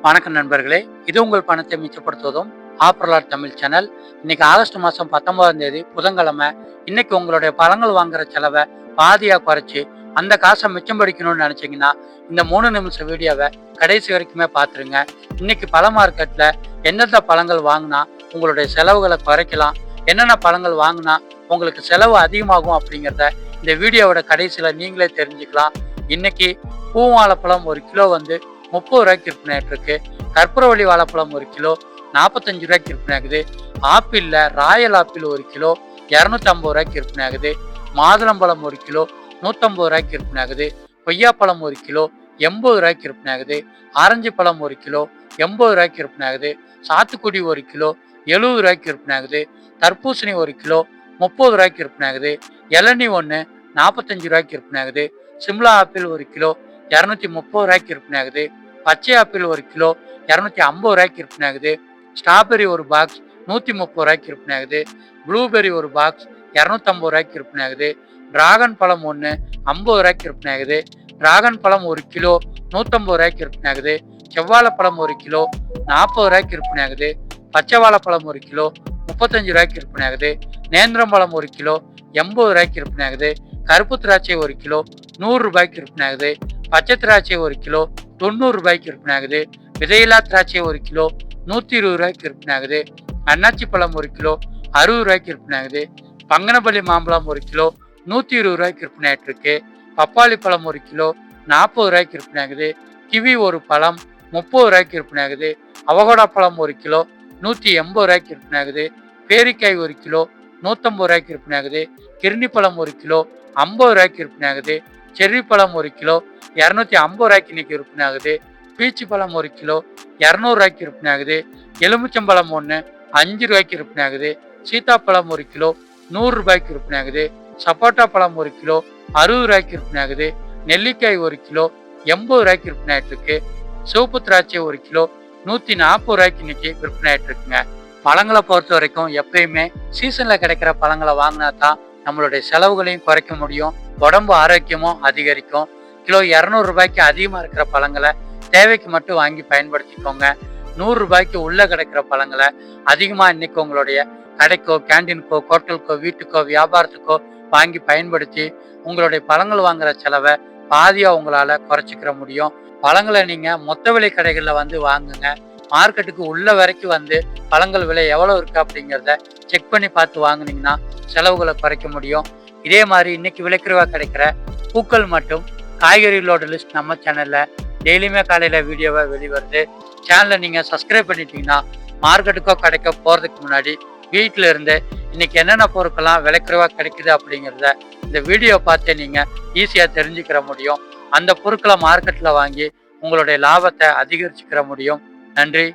வணக்கம் நண்பர்களே, இது உங்கள் பணத்தை மிச்சப்படுத்துவதும் ஆப்ரலாட் தமிழ் சேனல். இன்னைக்கு ஆகஸ்ட் மாதம் 19ஆம் தேதி புதன்கிழமை. இன்னைக்கு உங்களுடைய பழங்கள் வாங்குற செலவை பாதியாக குறைச்சி அந்த காசை மிச்சம் படிக்கணும்னு நினச்சிங்கன்னா இந்த 3 நிமிஷம் வீடியோவை கடைசி வரைக்குமே பார்த்துருங்க. இன்னைக்கு பழ மார்க்கெட்டில் எந்தெந்த பழங்கள் வாங்கினா உங்களுடைய செலவுகளை குறைக்கலாம், என்னென்ன பழங்கள் வாங்கினா உங்களுக்கு செலவு அதிகமாகும் அப்படிங்கிறத இந்த வீடியோவோட கடைசியில் நீங்களே தெரிஞ்சுக்கலாம். இன்னைக்கு பூவாழைப்பழம் 1 கிலோ 30 ரூபாய்க்கு விற்பனை இருக்கு. கற்பூரவள்ளி வாழைப்பழம் 1 கிலோ 45 ரூபாய்க்கு விற்பனை ஆகுது. ஆப்பிள்ல ராயல் ஆப்பிள் 1 கிலோ 250 ரூபாய்க்கு விற்பனை ஆகுது. மாதுளம்பழம் 1 கிலோ 150 ரூபாய்க்கு விற்பனை ஆகுது. கொய்யாப்பழம் 1 கிலோ 80 ரூபாய்க்கு விற்பனை ஆகுது. ஆரஞ்சு பழம் 1 கிலோ 80 ரூபாய்க்கு விற்பனை ஆகுது. சாத்துக்குடி 1 கிலோ 70 ரூபாய்க்கு விற்பனை ஆகுது. தர்பூசணி 1 கிலோ 30 ரூபாய்க்கு விற்பனை ஆகுது. இளநீ 1 45 ரூபாய்க்கு விற்பனை ஆகுது. சிம்லா ஆப்பிள் 1 கிலோ 230 ரூபாய்க்கு விற்பனை ஆகுது. பச்சை ஆப்பிள் 1 கிலோ 250 ரூபாய்க்கு விற்பனை ஆகுது. ஸ்ட்ராபெரி ஒரு பாக்ஸ் 130 ரூபாய்க்கு விற்பனை ஆகுது. ப்ளூபெரி ஒரு பாக்ஸ் 250 ரூபாய்க்கு விற்பனை ஆகுது. டிராகன் பழம் 1 50 ரூபாய்க்கு விற்பனை ஆகுது. டிராகன் பழம் 1 கிலோ 150 ரூபாய்க்கு விற்பனை ஆகுது. செவ்வாழைப்பழம் 1 கிலோ 40 ரூபாய்க்கு விற்பனை ஆகுது. பச்சை வாழைப்பழம் 1 கிலோ 35 ரூபாய்க்கு விற்பனை ஆகுது. நேந்திரம் பழம் 1 கிலோ 80 ரூபாய்க்கு விற்பனை ஆகுது. கருப்பு திராட்சை 1 கிலோ 100 ரூபாய்க்கு விற்பனை ஆகுது. பச்சை திராட்சை 1 கிலோ 90 ரூபாய்க்கு விற்பனை ஆகுது. விதையில்லா திராட்சை 1 கிலோ 120 ரூபாய்க்கு விற்பனை ஆகுது. அன்னாச்சி பழம் 1 கிலோ 60 ரூபாய்க்கு விற்பனை ஆகுது. பங்கனப்பள்ளி மாம்பழம் 1 கிலோ 120 ரூபாய்க்கு விற்பனை ஆகிட்டு இருக்கு. பப்பாளி பழம் 1 கிலோ 40 ரூபாய்க்கு விற்பனை ஆகுது. கிவி ஒரு பழம் 30 ரூபாய்க்கு விற்பனை ஆகுது. அவகோடா பழம் 1 கிலோ 180 ரூபாய்க்கு விற்பனை ஆகுது. பேரிக்காய் 1 கிலோ 150 ரூபாய்க்கு விற்பனை ஆகுது. கிர்னி பழம் 1 கிலோ 50 ரூபாய்க்கு விற்பனை ஆகுது. செர்ரி பழம் 1 கிலோ 250 ரூபாய்க்கு இன்னைக்கு விற்பனை ஆகுது. பீச்சு பழம் 1 கிலோ 200 ரூபாய்க்கு விற்பனை ஆகுது. எலுமிச்சம்பழம் 1 5 ரூபாய்க்கு விற்பனை ஆகுது. சீத்தாப்பழம் 1 கிலோ 100 ரூபாய்க்கு விற்பனை ஆகுது. சப்போட்டா பழம் 1 கிலோ 60 ரூபாய்க்கு விற்பனை ஆகுது. நெல்லிக்காய் 1 கிலோ 80 ரூபாய்க்கு விற்பனை ஆகிட்டு இருக்கு. சிவப்பு திராட்சை 1 கிலோ 140 ரூபாய்க்கு இன்னைக்கு விற்பனை ஆகிட்டு இருக்குங்க. பழங்களை பொறுத்த வரைக்கும் எப்பயுமே சீசன்ல கிடைக்கிற பழங்களை வாங்கினா தான் நம்மளுடைய செலவுகளையும் குறைக்க முடியும், உடம்பு ஆரோக்கியமும் அதிகரிக்கும். கிலோ 200 ரூபாய்க்கு அதிகமாக இருக்கிற பழங்களை தேவைக்கு மட்டும் வாங்கி பயன்படுத்திக்கோங்க. 100 ரூபாய்க்கு உள்ளே கிடைக்கிற பழங்களை அதிகமாக இன்னைக்கு உங்களுடைய கடைக்கோ, கேண்டீனுக்கோ, ஹோட்டலுக்கோ, வீட்டுக்கோ, வியாபாரத்துக்கோ வாங்கி பயன்படுத்தி உங்களுடைய பழங்கள் வாங்குற செலவை பாதியாக உங்களால் குறைச்சிக்கிற முடியும். பழங்களை நீங்கள் மொத்த விலை கடைகளில் வாங்குங்க. மார்க்கெட்டுக்கு உள்ள வரைக்கும் பழங்கள் விலை எவ்வளோ இருக்குது அப்படிங்கிறத செக் பண்ணி பார்த்து வாங்கினீங்கன்னா செலவுகளை குறைக்க முடியும். இதே மாதிரி இன்னைக்கு விலைக்குறைவாக கிடைக்கிற பூக்கள் மற்றும் காய்கறிகளோட லிஸ்ட் நம்ம சேனலில் டெய்லியுமே காலையில் வீடியோவை வெளிவருது. சேனலை நீங்கள் சப்ஸ்கிரைப் பண்ணிட்டீங்கன்னா மார்க்கெட்டுக்கோ கடைக்கோ போகிறதுக்கு முன்னாடி வீட்டில் இருந்து இன்னைக்கு என்னென்ன பொருட்கள்லாம் விலைக்குறைவாக கிடைக்குது அப்படிங்கிறத இந்த வீடியோ பார்த்து நீங்கள் ஈஸியாக தெரிஞ்சுக்கிற முடியும். அந்த பொருட்களை மார்க்கெட்டில் வாங்கி உங்களுடைய லாபத்தை அதிகரிச்சுக்கிற முடியும். நன்றி.